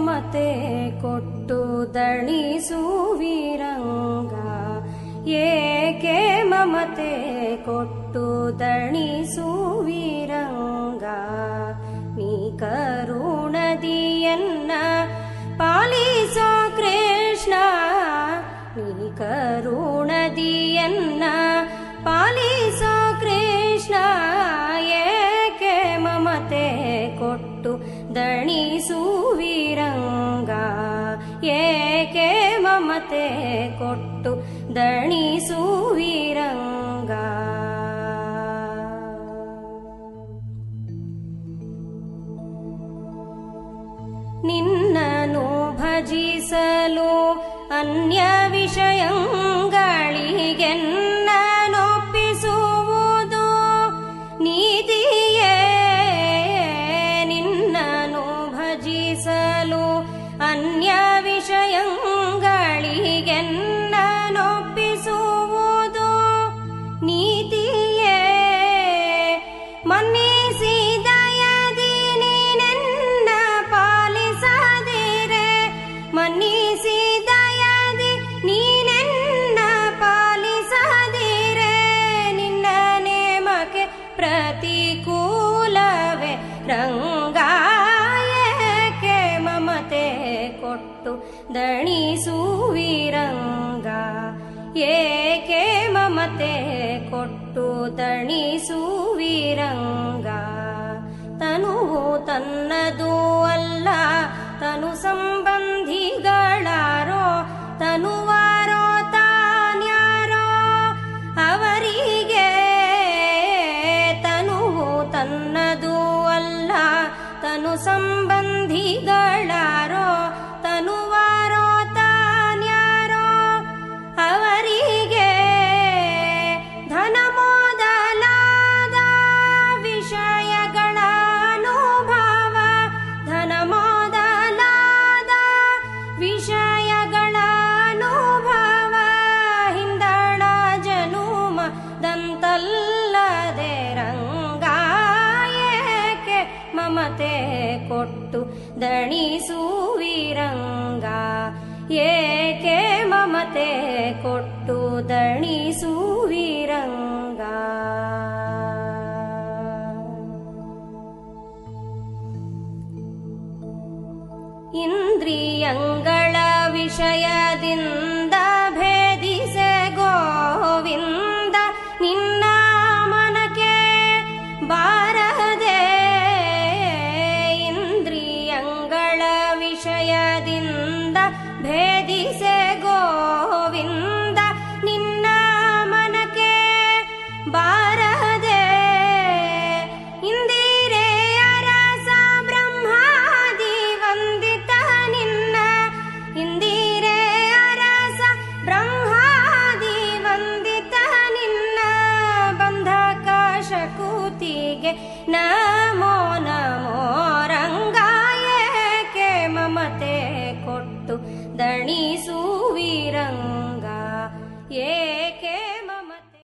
ಮಮತೆ ಕೊಟ್ಟು ದಣಿಸುವಿರಂಗ, ಏಕೆ ಮಮತೆ ಕೊಟ್ಟು ದಣಿಸುವಿರಂಗ. ನೀ ಕರುಣದಿಯನ್ನ ಪಾಲಿಸೋ ಕೃಷ್ಣ, ನೀ ಕರುಣದಿಯನ್ನ ಪಾಲಿಸೋ ಕೃಷ್ಣ. ಏಕೆ ಮಮತೆ ಕೊಟ್ಟು ದಣಿಸುವಿರಂಗ, ಏಕೆ ಮಮತೆ ಕೊಟ್ಟು ದಣಿಸುವಿರಂಗ. ನಿನ್ನನು ಭಜಿಸಲು ಅನ್ಯ ವಿಷಯಗಳಿಗೆನ್ನನೊಪ್ಪಿಸುವುದು ನೀತಿಯೇ. ನಿನ್ನನು ಭಜಿಸಲು ಅನ್ಯ ವಿಷಯಗಳಿಗೆನ್ನನೊಪ್ಪಿಸುವುದು ನೀತಿಯೇ. ಮನ್ನಿಸಿ ದಯದಿ ನೀನೆನ್ನ ಪಾಲಿಸದಿರೆ, ಮನ್ನಿಸಿ ದಯದಿ ನೀನೆನ್ನ ಪಾಲಿಸದಿರೆ, ನಿನ್ನ ನೇಮಕ್ಕೆ ಪ್ರತಿಕೂಲವೇ ರಂಗ. ಏಕೆ ಮಮತೆ ಕೊಟ್ಟು ದಣಿಸುವಿರಂಗ, ಏಕೆ ಮಮತೆ ಕೊಟ್ಟು ದಣಿಸುವಿರಂಗ. ತನುವು ತನ್ನದು ಅಲ್ಲ, ತನು ಸಂಬಂಧಿಗಳಾರೋ, ತನುವಾರೋ ತಾನ್ಯಾರೋ ಅವರಿಗೆ. ತನುವು ತನ್ನದು ಅಲ್ಲ, ತನು ಸಂಬಂಧಿಗಳಾರೋ, ತನುವಾರೋ ತಾನ್ಯಾರೋ ಅವರಿಗೆ. ಧನ ಮೊದಲಾದ ವಿಷಯಗಳ ಅನುಭವ, ಧನ ಮೊದಲಾದ ವಿಷಯಗಳ ಅನುಭವ ಹಿಂದಣ ಜನುಮದಂತಲ್ಲದೆ ರಂಗ. ಏಕೆ ಮಮತೆ ಕೊಟ್ಟು ದಣಿಸುವಿರಂಗ, ಏಕೆ ಮಮತೆ ಕೊಟ್ಟು ದಣಿಸುವಿರಂಗ. ಇಂದ್ರಿಯಂಗಳ ವಿಷಯದಿಂದ ಭೇದಿಸೆ ಗೋವಿಂದ, ನಿನ್ನ ಮನಕ್ಕೆ ಬಾರದೆ. ಇಂದ್ರಿಯಂಗಳ ವಿಷಯದಿಂದ ಭೇದಿಸೆ ಗೋವಿಂದ, ನಿನ್ನ ಮನಕ್ಕೆ ಬಾರದೆ. ಇಂದಿರೆಯ ರಸ ಬ್ರಹ್ಮಾದಿ ವಂದಿತ ನಿನ್ನ, ಇಂದಿರೆಯ ರಸ ಬ್ರಹ್ಮಾದಿ ವಂದಿತ ನಿನ್ನ. ಬಂಧಕ ಶಕುತಿಗೆ ನಮೋ ನಮೋ ರಂಗ. ಏಕೆ ಮಮತೆ ಕೊಟ್ಟು ದಣಿಸುವಿರಂಗ,